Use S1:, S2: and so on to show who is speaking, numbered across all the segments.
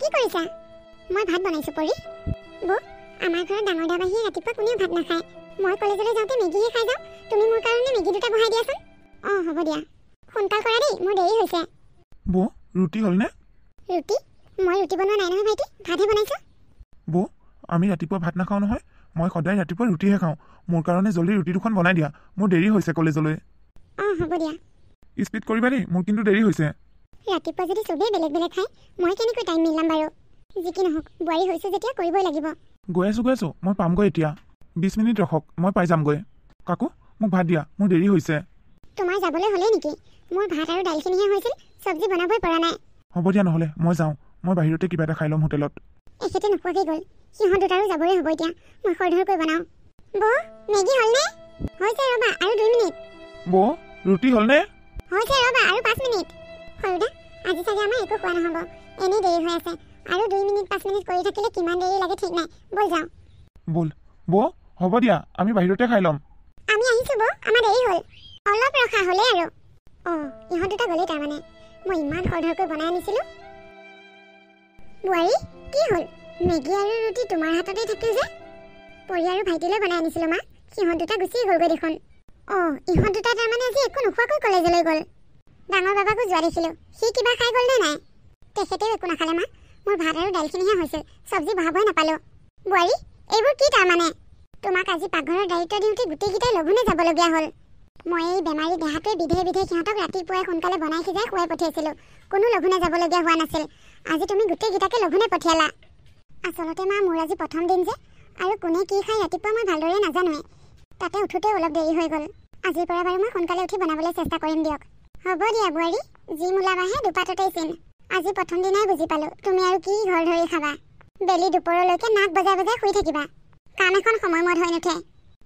S1: কি কৰিছা? মই ভাত বনাইছো পৰি। বৌ, আমাৰ ঘৰত ডাঙৰ দা বাহিৰে ৰাতিপুৱা কোনেও ভাত নাখায়। মই কলেজলৈ যাওঁতে মেগীহে খাই যাওঁ। তুমি মোৰ কাৰণে মেগী দুটা বহাই দিয়াচোন। হ'ব দিয়া। সোনকাল কৰা দেই, মোৰ দেৰি হৈছে।
S2: বৌ, ৰুটি হ'লনে?
S1: ৰুটি? মই ৰুটি বনোৱা নাই নহয় ভাইটি, ভাতহে বনাইছো।
S2: বৌ, আমি ৰাতিপুৱা ভাত নাখাওঁ নহয়। মই সদায় ৰাতিপুৱা ৰুটিহে খাওঁ। মোৰ কাৰণে জল্দি ৰুটি দুখন বনাই দিয়া। মোৰ দেৰি হৈছে কলেজলৈ।
S1: হ'ব দিয়া।
S2: স্পীড কৰিবা দেই, মোৰ কিন্তু দেৰি হৈছে।
S1: ৰাতিপুৱা যদি চবেই বেলেগ বেলেগ খায়, মই কেনেকৈ টাইম মিলাম বাৰু? যি কি নহওক, বোৱাৰী হৈছোঁ যেতিয়া কৰিবই লাগিব।
S2: গৈ আছোঁ, মই পামগৈ এতিয়া। 20 মিনিট ৰখক, মই পাই যামগৈ। কাকু, মোক ভাত দিয়া, মোৰ দেৰি হৈছে।
S1: তোমাৰ যাবলৈ হ'লেই নেকি? মোৰ ভাত আৰু দাইলখিনিহে হৈছিল, চব্জি বনাবই পৰা নাই।
S2: হ'ব দিয়া নহ'লে, মই যাওঁ। মই বাহিৰতে কিবা এটা খাই ল'ম হোটেলত।
S1: এখেতে নোখোৱাকৈ গ'ল। সিহঁত দুটাৰো যাবৰে হ'ব এতিয়া। মই খৰধৰকৈ বনাওঁ। বৌ, মেগী হ'লনে? হৈছে ৰ'বা, আৰু 2 মিনিট।
S2: বৌ, ৰুটি হ'লনে?
S1: হৈছে ৰ'বা, আৰু 5 মিনিট। সৰুদা, আজি চাগে আমাৰ একো খোৱা নহ'ব। এনেই দেৰি হৈ আছে। আৰু 2 মিনিট 5 মিনিট কৰি থাকিলে কিমান দেৰি লাগে ঠিক নাই। ব'ল যাওঁ।
S2: ব'ল। বৌ, হ'ব দিয়া, আমি বাহিৰতে খাই ল'ম।
S1: আমি আহিছোঁ বৌ, আমাৰ দেৰি হ'ল। অলপ ৰখা হ'লেই আৰু। ইহঁত দুটা গ'লেই তাৰমানে। মই ইমান খৰধৰকৈ বনাই আনিছিলোঁ। বোৱাৰী, কি হ'ল? মেগী আৰু ৰুটি তোমাৰ হাততেই থাকিল যে? পৰি আৰু ভাইটিলৈ বনাই আনিছিলোঁ মা। সিহঁত দুটা গুচি গ'লগৈ দেখোন। ইহঁত দুটা তাৰমানে আজি একো নোখোৱাকৈ কলেজলৈ গ'ল। ডাঙৰ বাবাকো যোৱা দেখিলোঁ। সি কিবা খাই গ'ল নে নাই? তেখেতেও একো নাখালে মা। মোৰ ভাত আৰু দাইলখিনিহে হৈছিল, চব্জি বহাবই নাপালোঁ। বোৱাৰী, এইবোৰ কি তাৰমানে? তোমাক আজি পাকঘৰৰ দায়িত্ব দিওঁতে গোটেইকেইটাই লঘোণে যাবলগীয়া হ'ল। মই এই বেমাৰী দেহাটোৱে বিধে বিধে সিহঁতক ৰাতিপুৱাই সোনকালে বনাই সিজাই খুৱাই পঠিয়াইছিলোঁ। কোনো লঘোণে যাবলগীয়া হোৱা নাছিল। আজি তুমি গোটেইকেইটাকে লঘোণে পঠিয়ালা। আচলতে মা, মোৰ আজি প্ৰথম দিন যে, আৰু কোনে কি খাই ৰাতিপুৱা মই ভালদৰে নাজানোৱে। তাতে উঠোতে অলপ দেৰি হৈ গ'ল। আজিৰ পৰা বাৰু মই সোনকালে উঠি বনাবলৈ চেষ্টা কৰিম দিয়ক। হ'ব দিয়া বোৱাৰী, যি মোলাবাহে দুপাততেই চিন। আজি প্ৰথম দিনাই বুজি পালোঁ, তুমি আৰু কি ঘৰ ধৰি খাবা। বেলি দুপৰলৈকে নাক বজাই বজাই শুই থাকিবা। কাম এখন সময়মত হৈ নুঠে।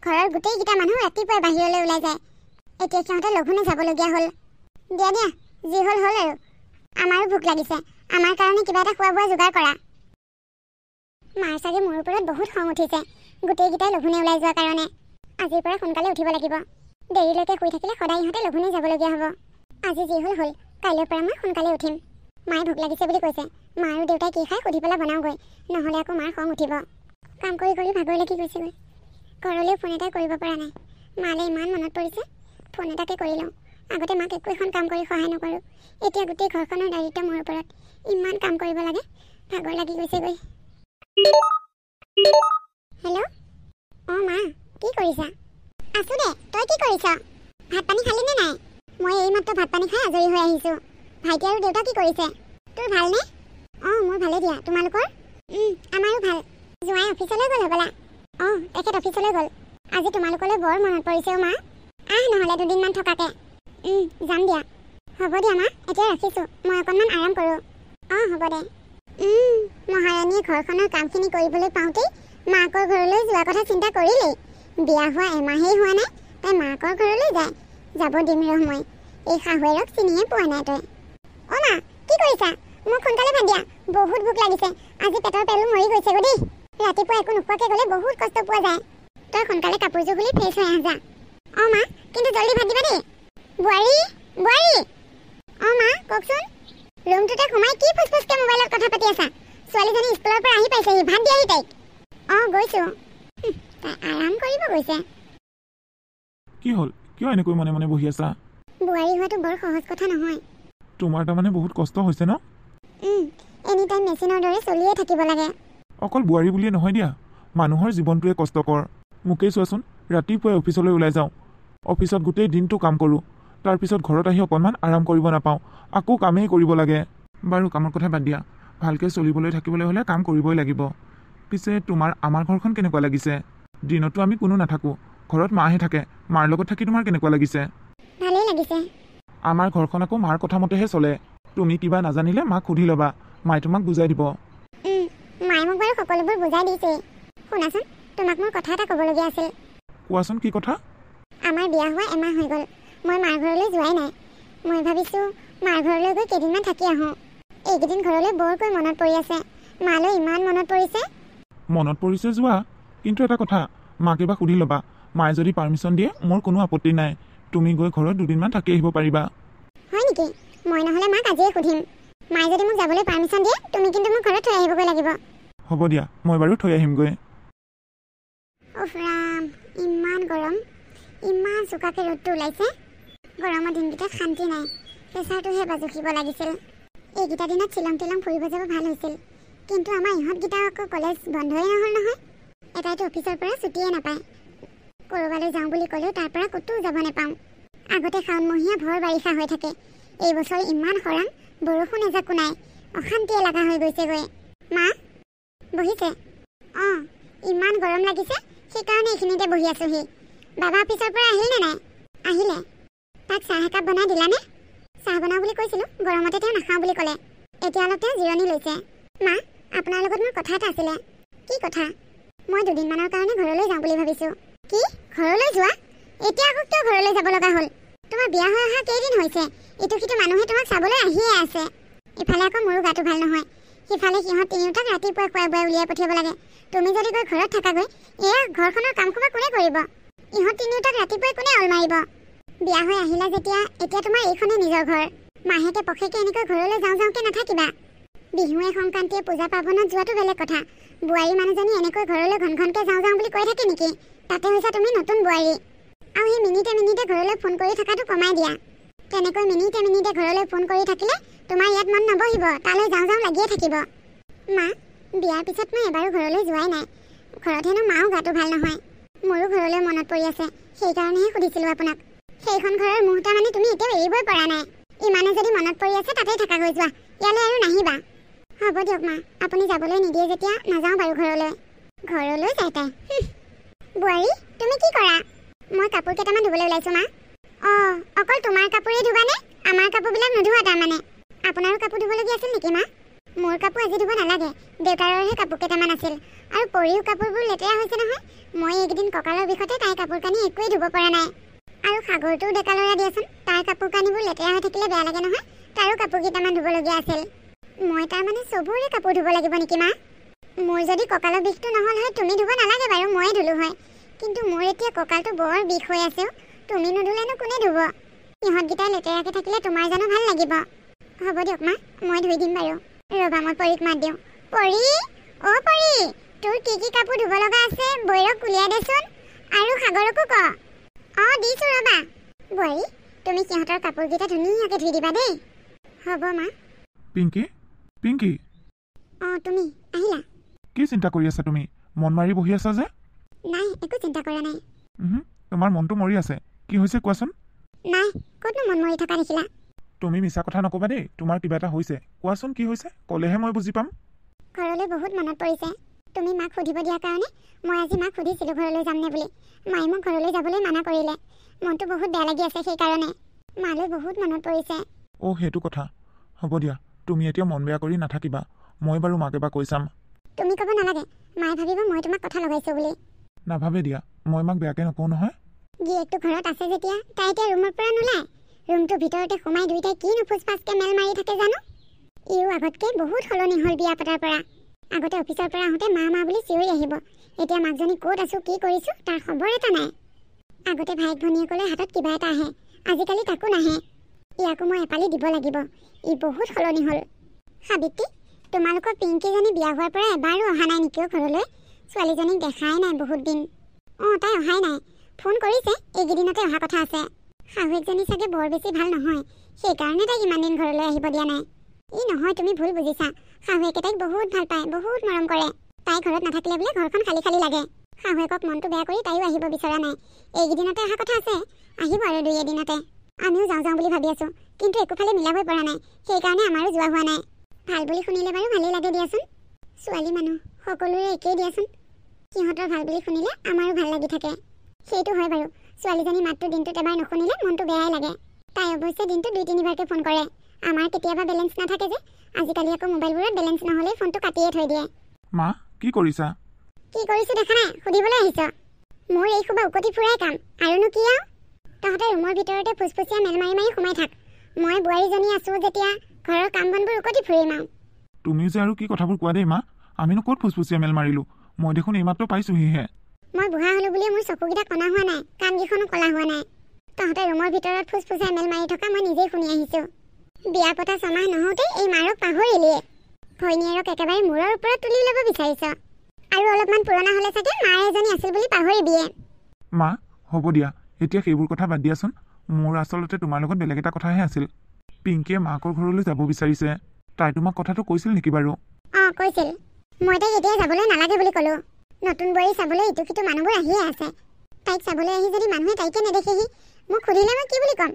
S1: ঘৰৰ গোটেইকেইটা মানুহ ৰাতিপুৱাই বাহিৰলৈ ওলাই যায়। এতিয়া সিহঁতে লঘোণে যাবলগীয়া হ'ল। দিয়া দিয়া, যি হ'ল হ'ল আৰু। আমাৰো ভোক লাগিছে। আমাৰ কাৰণে কিবা এটা খোৱা বোৱা যোগাৰ কৰা। মাৰ চাগে মোৰ ওপৰত বহুত খং উঠিছে, গোটেইকেইটাই লঘোণে ওলাই যোৱাৰ কাৰণে। আজিৰ পৰা সোনকালে উঠিব লাগিব। দেৰিলৈকে শুই থাকিলে সদায় ইহঁতে লঘোণে যাবলগীয়া হ'ব। আজি যি হ'ল হ'ল, কাইলৈৰ পৰা মই সোনকালে উঠিম। মায়ে ভোক লাগিছে বুলি কৈছে। মা আৰু দেউতাই কি খাই সুধি পেলাই বনাওঁগৈ, নহ'লে আকৌ মাৰ খং উঠিব। কাম কৰি কৰি ভাগৰ লাগি গৈছেগৈ। ঘৰলৈও ফোন এটা কৰিব পৰা নাই। মালৈ ইমান মনত পৰিছে, ফোন এটাকে কৰি লওঁ। আগতে মাক একো এখন কাম কৰি সহায় নকৰোঁ। এতিয়া গোটেই ঘৰখনৰ দায়িত্ব মোৰ ওপৰত। ইমান কাম কৰিব লাগে, ভাগৰ লাগি গৈছেগৈ। হেল্ল'? মা, কি কৰিছা? আছোঁ দে, তই কি কৰিছ? ভাত পানী খালি নে নাই? মই এইমাত্ৰ ভাত পানী খাই আজৰি হৈ আহিছোঁ। ভাইটি আৰু দেউতা কি কৰিছে? তোৰ ভালনে? মোৰ ভালেই দিয়া। তোমালোকৰ? আমাৰো ভাল। জোঁৱাই অফিচলৈ গ'ল হ'বলা? তেখেত অফিচলৈ গ'ল। আজি তোমালোকলৈ বৰ মনত পৰিছে মা। নহ'লে 2 দিনমান থকাকে। যাম দিয়া। হ'ব দিয়া মা, এতিয়া ৰাখিছোঁ। মই অকণমান আৰাম কৰোঁ। হ'ব দে। মহাৰাণীয়ে ঘৰখনৰ কামখিনি কৰিবলৈ পাওঁতেই মাকৰ ঘৰলৈ যোৱা কথা চিন্তা কৰিলেই। বিয়া হোৱা এমাহেই হোৱা নাই, তাই মাকৰ ঘৰলৈ যায়। যাব দিম ৰহ মই। এই শাহুৱেৰক চিনিয়ে পোৱা নাই তই। মা, কি কৰিছা? মোক সোনকালে ভাত দিয়া। বহুত ভোক লাগিছে। আজি পেটৰ পেলু মৰি গৈছেগৈ দেই। ৰাতিপুৱা একো নোখোৱাকৈ গ'লে বহুত কষ্ট পোৱা যায়। তই সোনকালে কাপোৰযোৰ খুলি ফ্ৰেছ হৈ আহ যা। মা, কিন্তু জল্দি ভাত দিবা দেই। বোৱাৰী, বোৱাৰী! মা, কওকচোন। ৰুমটোতে সোমাই কি ফুচফুচকৈ মোবাইলত কথা পাতি আছা? ছোৱালীজনী স্কুলৰ পৰা আহি পাইছেহি, ভাত দিয়াহি তাইক। গৈছোঁ। তাই আৰাম কৰিব গৈছে।
S2: কি হ'ল? কিয় এনেকৈ মনে মনে বহি আছা?
S1: বোৱাৰী হোৱাটো বৰ সহজ কথা নহয়।
S2: তোমাৰ তাৰমানে বহুত কষ্ট হৈছে ন?
S1: এনি টাইম মেচিনৰ দৰে চলিয়ে থাকিব লাগে।
S2: অকল বোৱাৰী বুলিয়ে নহয় দিয়া, মানুহৰ জীৱনটোৱে কষ্টকৰ। মোকেই চোৱাচোন, ৰাতিপুৱাই অফিচলৈ ওলাই যাওঁ। অফিচত গোটেই দিনটো কাম কৰোঁ। তাৰপিছত ঘৰত আহি অকণমান আৰাম কৰিব নাপাওঁ। আকৌ কামেই কৰিব লাগে। বাৰু কামৰ কথা বাদ দিয়া। ভালকৈ চলিবলৈ থাকিবলৈ হ'লে কাম কৰিবই লাগিব। পিছে তোমাৰ আমাৰ ঘৰখন কেনেকুৱা লাগিছে? দিনতো আমি কোনো নাথাকোঁ, ঘৰত মাহে থাকে। মাৰ লগত থাকি তোমাৰ কেনেকুৱা লাগিছে?
S1: ভালেই লাগিছে।
S2: আমাৰ ঘৰখন আকৌ মাৰ কথা মতেহে চলে। তুমি কিবা নাজানিলে মাক সুধি ল'বা, মায়ে তোমাক বুজাই দিব।
S1: মায়ে মোক বাৰু সকলোবোৰ বুজাই দিছে। শুনাচোন, তোমাক মোৰ কথা এটা ক'বলগীয়া আছিল।
S2: কোৱাচোন, কি কথা?
S1: আমাৰ বিয়া হোৱা এমাহ হৈ গ'ল। মই মাৰ ঘৰলৈ যোৱাই নাই। মই ভাবিছোঁ মাৰ ঘৰলৈ গৈ কেইদিনমান থাকি আহোঁ। এইকেইদিন ঘৰলৈ বৰকৈ মনত পৰি আছে। মালৈ ইমান মনত পৰিছে।
S2: মনত পৰিছে যোৱা, কিন্তু এটা কথা, মাক এবাৰ সুধি ল'বা। মায়ে যদি পাৰ্মিশ্যন দিয়ে মোৰ কোনো আপত্তি নাই। তুমি গৈ ঘৰত 2 দিনমান থাকি আহিব পাৰিবা।
S1: হয় নেকি? মই নহ'লে মাক আজিয়ে সুধিম। মায়ে যদি মোক যাবলৈ পাৰ্মিশ্যন দিয়ে তুমি কিন্তু মোক ঘৰত থৈ আহিবগৈ লাগিব।
S2: হ'ব দিয়া, মই বাৰু থৈ আহিমগৈ।
S1: উফ ৰাম, ইমান গৰম, ইমান চোকাকৈ ৰ'দটো ওলাইছে। গৰমৰ দিনকেইটাত শান্তি নাই, প্ৰেছাৰটোহে বাজুখিব লাগিছিল। এইকেইটা দিনত শ্বিলং টিলং ফুৰিব যাব ভাল হৈছিল, কিন্তু আমাৰ ইহঁতকেইটা আকৌ কলেজ বন্ধই নহ'ল নহয়। এটাইতো অফিচৰ পৰা ছুটিয়ে নাপায়, ক'ৰবালৈ যাওঁ বুলি ক'লেও তাৰ পৰা ক'তো যাব নাপাওঁ। আগতে শাওণমহীয়া ভৰ বাৰিষা হৈ থাকে, এই বছৰ ইমান খৰাং, বৰষুণ এজাকো নাই, অশান্তিয়ে লগা হৈ গৈছেগৈ। মা বহিছে? অঁ, ইমান গৰম লাগিছে, সেইকাৰণে এইখিনিতে বহি আছোঁহি। বাবা অফিচৰ পৰা আহিল নে নাই? আহিলে। তাক চাহ একাপ বনাই দিলানে? চাহ বনাওঁ বুলি কৈছিলোঁ, গৰমতে তেওঁ নাখাওঁ বুলি ক'লে। এতিয়া অলপ তেওঁ জিৰণি লৈছে। মা, আপোনাৰ লগত মোৰ কথা এটা আছিলে। কি কথা? মই দুদিনমানৰ কাৰণে ঘৰলৈ যাওঁ বুলি ভাবিছোঁ। কি, ঘৰলৈ যোৱা? এতিয়া আকৌ কিয় ঘৰলৈ যাব লগা হ'ল? তোমাৰ বিয়া হৈ অহা কেইদিন হৈছে? ইটো সিটো মানুহে তোমাক চাবলৈ আহিয়ে আছে। ইফালে আকৌ মোৰো গাটো ভাল নহয়, সিফালে সিহঁত তিনিওটাক ৰাতিপুৱাই খুৱাই বুৱাই উলিয়াই পঠিয়াব লাগে। তুমি যদি গৈ ঘৰত থাকাগৈ, এয়া ঘৰখনৰ কাম সোপা কোনে কৰিব? ইহঁত তিনিওটাক ৰাতিপুৱাই কোনে অল মাৰিব? বিয়া হৈ আহিলা যেতিয়া, এতিয়া তোমাৰ এইখনেই নিজৰ ঘৰ। মাহেকে পষেকে এনেকৈ ঘৰলৈ যাওঁ যাওঁকৈ নাথাকিবা। বিহুৱে সংক্ৰান্তিয়ে পূজা পাৰ্বণত যোৱাটো বেলেগ কথা, বোৱাৰী মানুহজনী এনেকৈ ঘৰলৈ ঘন ঘনকৈ যাওঁ যাওঁ বুলি কৈ থাকে নেকি? তাতে হৈছে তুমি নতুন বোৱাৰী। আৰু সেই মিনিটে মিনিটে ঘৰলৈ ফোন কৰি থকাটো কমাই দিয়া। তেনেকৈ মিনিটে মিনিটে ঘৰলৈ ফোন কৰি থাকিলে তোমাৰ ইয়াত মন নবহিব, তালৈ যাওঁ যাওঁ লাগিয়ে থাকিব। মা, বিয়াৰ পিছত মই এবাৰো ঘৰলৈ যোৱাই নাই। ঘৰত হেনো মাও গাটো ভাল নহয়, মোৰো ঘৰলৈ মনত পৰি আছে, সেইকাৰণেহে সুধিছিলোঁ আপোনাক। সেইখন ঘৰৰ মুহূৰ্ত মানে তুমি এতিয়াও এৰিবই পৰা নাই। ইমানে যদি মনত পৰি আছে তাতেই থাকা গৈ যোৱা, ইয়ালৈ আৰু নাহিবা। হ'ব দিয়ক মা, আপুনি যাবলৈ নিদিয়ে যেতিয়া নাযাওঁ বাৰু ঘৰলৈ। ঘৰলৈ যায় তাই। বোৱাৰী, তুমি কি কৰা? মই কাপোৰ কেইটামান ধুবলৈ ওলাইছোঁ মা। অঁ, অকল তোমাৰ কাপোৰেই ধুবানে? আমাৰ কাপোৰবিলাক নোধোৱা তাৰমানে? আপোনাৰো কাপোৰ ধুবলগীয়া আছিল নেকি মা? মোৰ কাপোৰ আজি ধুব নালাগে, দেউতাৰৰহে কাপোৰ কেইটামান আছিল। আৰু পৰিও কাপোৰবোৰ লেতেৰা হৈছে নহয়। মই এইকেইদিন কঁকালৰ বিষতে তাইৰ কাপোৰ কানি একোৱেই ধুব পৰা নাই। আৰু সাগৰটোও ডেকা ল'ৰা দিয়াচোন, তাৰ কাপোৰ কানিবোৰ লেতেৰা হৈ থাকিলে বেয়া লাগে নহয়, তাৰো কাপোৰ কেইটামান ধুবলগীয়া আছিল। মই তাৰমানে চবৰে কাপোৰ ধুব লাগিব নেকি মা? মোৰ যদি কঁকালৰ বিষটো নহ'ল হয় তুমি ধুব নালাগে বাৰু, ময়ে ধুলোঁ হয়। কিন্তু মোৰ এতিয়া কঁকালটো বৰ বিষ হৈ আছে। তুমি নুধুলেনো কোনে ধুব? ইহঁতকেইটাই লেতেৰাকৈ থাকিলে তোমাৰ জানো ভাল লাগিব? হ'ব দিয়ক মা, মই ধুই দিম বাৰু। ৰ'বা মই পৰীক মাত দিওঁ। পৰী, অ' পৰী, তোৰ কি কি কাপোৰ ধুব লগা আছে বৈৰক উলিয়াই দেচোন, আৰু সাগৰকো ক। অঁ, দিছোঁ ৰ'বা। বোৱাৰী, তুমি সিহঁতৰ কাপোৰকেইটা ধুনীয়াকৈ ধুই দিবা দেই। হ'ব মা।
S2: পিংকি, পিংকি।
S1: অঁ, তুমি আহিলা?
S2: কি চিন্তা কৰি আছা তুমি? মন মাৰি বহি আছা যে?
S1: নাই, একো চিন্তা কৰা নাই।
S2: তোমাৰ মনটো মৰি আছে, কি হৈছে কোৱাচোন?
S1: নাই, ক'তনো মন মৰি থকা দেখিলা?
S2: তুমি মিছা কথা নক'বা দেই, তোমাৰ কিবা এটা হৈছে। কোৱাচোন কি হৈছে, ক'লেহে মই বুজি পাম।
S1: ঘৰলৈ বহুত মনত পৰিছে। তুমি মাক সুধিব দিয়াৰ কাৰণে মই আজি মাক সুধিছিলোঁ ঘৰলৈ যামনে বুলি। মায়ে মোক ঘৰলৈ যাবলৈ মানা কৰিলে। মনটো বহুত বেয়া লাগি আছে সেইকাৰণে। মালৈ বহুত মনত পৰিছে।
S2: অ' সেইটো কথা। হ'ব দিয়া, তুমি এতিয়া মন বেয়া কৰি নাথাকিবা। মই বাৰু মাক এবাৰ কৈ চাম।
S1: তুমি ক'ব নালাগে, মায়ে ভাবিব মই তোমাক কথা লগাইছোঁ বুলি।
S2: নাভাবে দিয়া, মই মাক বেয়াকৈ নকওঁ নহয়।
S1: গিয়েকটো ঘৰত আছে যেতিয়া তাই এতিয়া ৰুমৰ পৰা নোলায়। ৰুমটোৰ ভিতৰতে সোমাই দুইটাই কি নুফুচ ফাচকৈ মেল মাৰি থাকে জানো। ইও আগতকৈ বহুত সলনি হ'ল বিয়া পতাৰ পৰা। আগতে অফিচৰ পৰা আহোঁতে মা মা বুলি চিঞৰি আহিব, এতিয়া মাকজনী ক'ত আছোঁ কি কৰিছোঁ তাৰ খবৰ এটা নাই। আগতে ভাইক ভনীয়েকলৈ হাতত কিবা এটা আহে, আজিকালি তাকো নাহে। ইয়াকো মই এপালি দিব লাগিব, ই বহুত সলনি হ'ল। সাবিত্ৰী, তোমালোকৰ পিংকিজনী বিয়া হোৱাৰ পৰা এবাৰো অহা নাই নেকি ঘৰলৈ? ছোৱালীজনীক দেখাই নাই বহুত দিন। অঁ, তাই অহাই নাই। ফোন কৰিছে, এইকেইদিনতে অহা কথা আছে। শাহুৱেকজনী চাগে বৰ বেছি ভাল নহয়, সেইকাৰণে তাইক ইমান দিন ঘৰলৈ আহিব দিয়া নাই। ই নহয়, তুমি ভুল বুজিছা। শাহুৱেকে তাইক বহুত ভাল পায়, বহুত মৰম কৰে। তাই ঘৰত নাথাকিলে বোলে ঘৰখন খালী খালী লাগে। শাহুৱেকক মনটো বেয়া কৰি তাইও আহিব বিচৰা নাই। এইকেইদিনতে অহা কথা আছে, আহিব আৰু দুই এদিনতে। আমিও যাওঁ যাওঁ বুলি ভাবি আছোঁ, কিন্তু একোফালে মিলাবই পৰা নাই, সেইকাৰণে আমাৰো যোৱা হোৱা নাই। ভাল বুলি শুনিলে বাৰু ভালেই লাগে দিয়াচোন। ছোৱালী মানুহ সকলোৰে একেই দিয়াচোন। সিহঁতৰ ভাল বুলি শুনিলে আমাৰো ভাল লাগি থাকে। সেইটো হয় বাৰু, ছোৱালীজনী মাতটো দিনটোত এবাৰ নুশুনিলে মনটো বেয়াই লাগে। তাই অৱশ্যে দিনটোত 2-3বাৰকৈ ফোন কৰে। আমাৰ কেতিয়াবা বেলেঞ্চ নাথাকে যে, আজিকালি আকৌ মোবাইলবোৰত বেলেঞ্চ নহ'লেই ফোনটো কাটিয়ে থৈ দিয়ে।
S2: মা, কি কৰিছা?
S1: কি কৰিছোঁ দেখা নাই, সুধিবলৈ আহিছ? মোৰ এই সোপা উকতি ফুৰাই কাম, আৰুনো কি আৰু? তহঁতে ৰুমৰ ভিতৰতে ফুচফুচীয়া মেল মাৰি মাৰি সোমাই থাক। মই বোৱাৰীজনী আছোঁ যেতিয়া ঘৰৰ কাম বনবোৰ উকতি ফুৰিম আৰু।
S2: তুমিও যে আৰু কি কথাবোৰ কোৱা দেই মা, আমিনো ক'ত ফুচফুচীয়া মেল মাৰিলোঁ? মই দেখোন এইমাত্ৰ পাইছোঁহিহে।
S1: মই বুঢ়া হ'লো বুলিয়ে মোৰ চকুকেইটা কণা হোৱা নাই, কাণকেইখনো ক'লা হোৱা নাই। তহঁতে ৰুমৰ ভিতৰত ফুচফুচাই মেল মাৰি থকা মই নিজেই শুনি আহিছোঁ। বিয়া পতা ছমাহ নহওঁতে এই মাৰক পাহৰিলিয়ে ভৈনীয়েৰক একেবাৰে মূৰৰ ওপৰত তুলি ল'ব বিচাৰিছ আৰু অলপমান পুৰণা হ'লে চাগে মাৰ এজনী আছিল বুলি পাহৰিবিয়ে
S2: মা হ'ব দিয়া এতিয়া সেইবোৰ কথা বাদ দিয়াচোন মোৰ আচলতে তোমাৰ লগত বেলেগ এটা কথাহে আছিল পিংকিয়ে মাকৰ ঘৰলৈ যাব বিচাৰিছে তাই তোমাক কথাটো কৈছিল নেকি বাৰু
S1: কৈছিল মই তাইক এতিয়া যাবলৈ নালাগে বুলি ক'লো নতুন বোৱাৰী চাবলৈ ইটো সিটো মানুহবোৰ আহিয়ে আছে তাইক চাবলৈ আহি যদি মানুহে তাইকে নেদেখেহি মোক সুধিলে মই কি বুলি ক'ম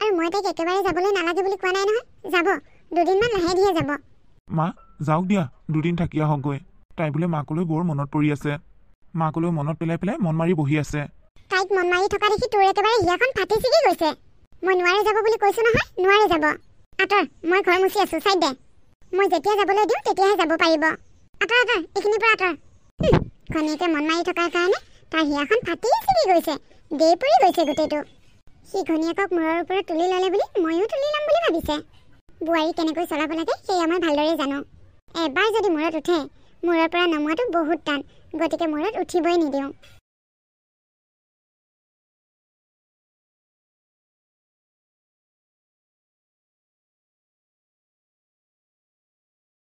S1: আৰু মই তাইক একেবাৰে যাবলৈ নালাগে বুলি কোৱা নাই নহয় যাব দুদিনমান লাহে ধীৰে যাব
S2: মা যাওক দিয়া দুদিন থাকি আহকগৈ তাই বোলে মাকলৈ বৰ মনত পৰি আছে মাকলৈ মনত পেলাই মন মাৰি বহি আছে
S1: তাইক মন মাৰি থকা দেখি তোৰ একেবাৰে হিয়াখন ফাটি ছিগি গৈছে মই নোৱাৰে যাব বুলি কৈছো নহয় নোৱাৰে যাব আঁতৰ মই ঘৰ মুচি আছো চাই দে মই যেতিয়া যাবলৈ দিওঁ তেতিয়াহে যাব পাৰিব আঁতৰ এইখিনিৰ পৰা আঁতৰ ঘনীয়েকে মন মাৰি থকাৰ কাৰণে তাৰ হিয়াখন ফাটি ছিগি গৈছে দেই পৰি গৈছে গোটেইটো সি ঘনীয়েকক মূৰৰ ওপৰত তুলি ল'লে বুলি ময়ো তুলি ল'ম বুলি ভাবিছে বোৱাৰী কেনেকৈ চলাব লাগে সেয়া মই ভালদৰে জানো এবাৰ যদি মূৰত উঠে মূৰৰ পৰা নমোৱাটো বহুত টান গতিকে মূৰত উঠিবই নিদিওঁ